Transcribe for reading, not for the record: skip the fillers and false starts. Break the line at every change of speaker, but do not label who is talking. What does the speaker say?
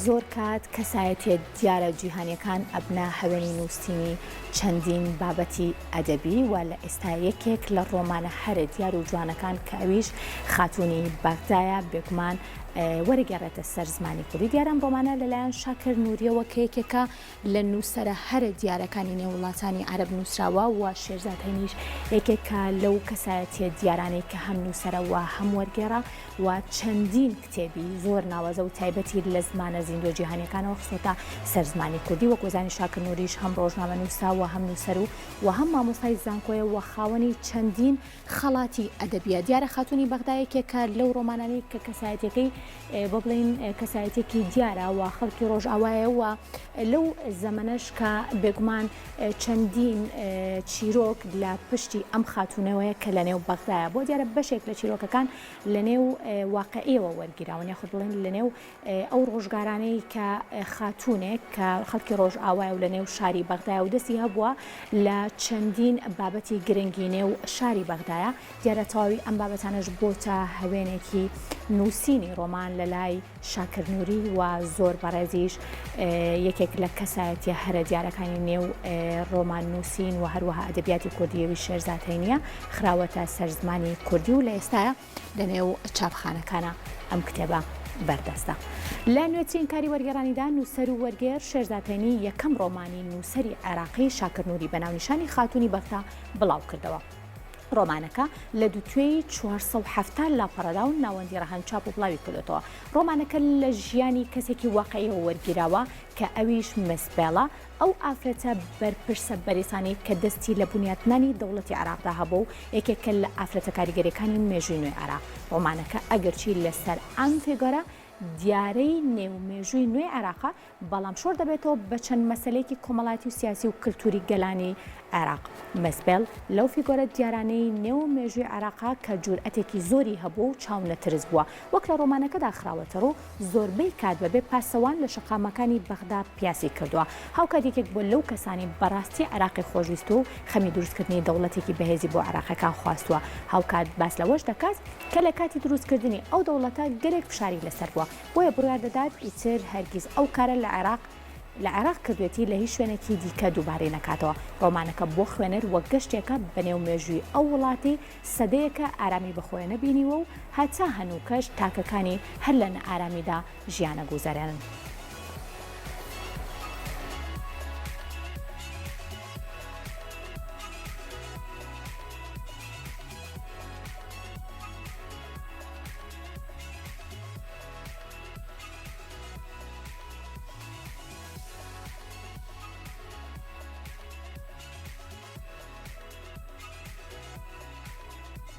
زۆر کات کەسایەتیە دیارە جیهانیەکان ئەبنا هەوێنی نووسینی چەندین بابەتی ئەدەبی و لە ئێستا یەکێک لە ڕۆمانە هەرە دیار و جوانەکان کە ئەویش خاتوونی بەغدایە بێگومان وەرەگەڕێتە سەر زمانی کوردی. دیارم ڕۆمانە لەلایەن شاکر نووریەوە کە یەکێکە لە نووسەرە هەرە دیارەکانی نێوڵاتانی عەرەب نووسراوە و شێرزاد هەینیش یەکێکە لەو کەسایەتیە دیارانەی کە هەم نووسەرە و هەم وەرگێڕە و چەندین کتێبی زۆر ناوەزە و تایبەتی لە زمانە زیندوە جیهانیەکانەوە خستۆتە سەر زمانی کوردی. وەک وەزانی شاکر نووریش هەم ڕۆژنامە نووسا و هەم نووسەر و هەم مامۆستای زانکۆیە و خاوەنی چەندین خەڵاتی ئەدەبیە. دیارە خاتوونی بەغدایەکێکە لەو ڕۆمانانەی کە کەسایەتەکەی بۆ بڵین کەسایەتێکی دیارە و خەڵکی ڕۆژئاوایە و لەو زەمەنەش کە بێگومان چەندین چیرۆک لە پشتی ئەم خاتوونەوەیە کە لە نێو بەغدایە بۆ دیارە بەشێک لە چیرۆکەکان لە نێو واقعیەوە وەرگیراون یاخود بڵین لە نێو ئەو ڕۆژگارانەی کە خاتوونێک کە خەڵکی ڕۆژئاوایە و لە نێو شاری بەغدایە و دەستی هەبووە لە چەندین بابەتی گرنگی نێو شاری بەغدایە. دیارە تەواوی ئەم بابەتانەش بۆتە هەوێنێکی نووسینی ڕۆمان لە لای شاکر نووری و زۆر بەڕێزیش یەکێک لە کەسایەتیە هەرە دیارەکانی نێو ڕۆمان نووسین و هەروەها ئەدەبیاتی کوردیەوی شێرزاد هەینیە خراوەتە سەر زمانی کوردی و لە ئێستاە لە نێو چاپخانەکانە ئەم کتێبە بەردەستە. لە نوێترین کاری وەرگێڕانیدا نووسەر و وەرگێر شێرزاد هەینی یەکەم ڕۆمانی نووسەری عێراقی شاکر نووری بە ناونیشانی خاتوونی بەغدا بڵاو کردەوە. ڕۆمانەکە لە دووتوێی 470 لاپەڕەدا و ناوەندی ڕەهەنچاپ و بڵاوی کردێتەوە. ڕۆمانەکە لە ژیانی کەسێکی واقعیەوە وەرگیراوە کە ئەویش مەسبێڵە ئەو ئافرەتە بەرپرسە بەرێسانی کە دەستی لە بنیاتنانی دەوڵەتی عێراقدا هەبوو و یەکێکە لە ئافرەتە کاریگەریەکانی مێژووی نوێی عێراق. ڕۆمانەکە ئەگەرچی لەسەر ئەم فێگۆرە دیارەی نێومێژووی نوێی عێراقا بەڵام شۆر دەبێتەوە بە چەند مەسەلەیەکی کۆمەڵاتی و سیاسی و کللتوری گەلانی عێراق. مەسبێڵ لەو فیگۆرە دیارانەی نێو مێژووی عێراقا کە جورئەتێکی زۆری هەبوو و چاونەترس بووە وەک لە ڕۆمانەکەدا خراوەتەڕ و زۆربەی کات بەبێ پاسەوان لە شەقامەکانی بەغدا پیاسی کردووە. هاوکاتێکێک بۆ لەو کەسانی بەڕاستی عێراقی خۆشویست و خەمی دروستکردنی دەوڵەتێکی بەهێزی بۆ عێراقەکان خواستووە. هاوکات باس لەوەش دەکات کە لە کاتی دروستکردنی ئەو دەوڵەتە گەلێک فشاری لەسەر بووە بۆیە بڕیار دەدات ئیتر هەرگیز ئەو کارە لە عێراق کردوێتی لە هیچ شوێنێکی دیکە دووبارەی نەکاتەوە. ڕۆمانەکە بۆ خوێنەر وەک گەشتێکە بەنێو مێژووی ئەو وڵاتی سەدەیەکە ئارامی بەخۆیە نەبینیوە و هەتا هەنووکەش تاکەکانی هەر لە نەئارامیدا ژیانە گوزارێنن.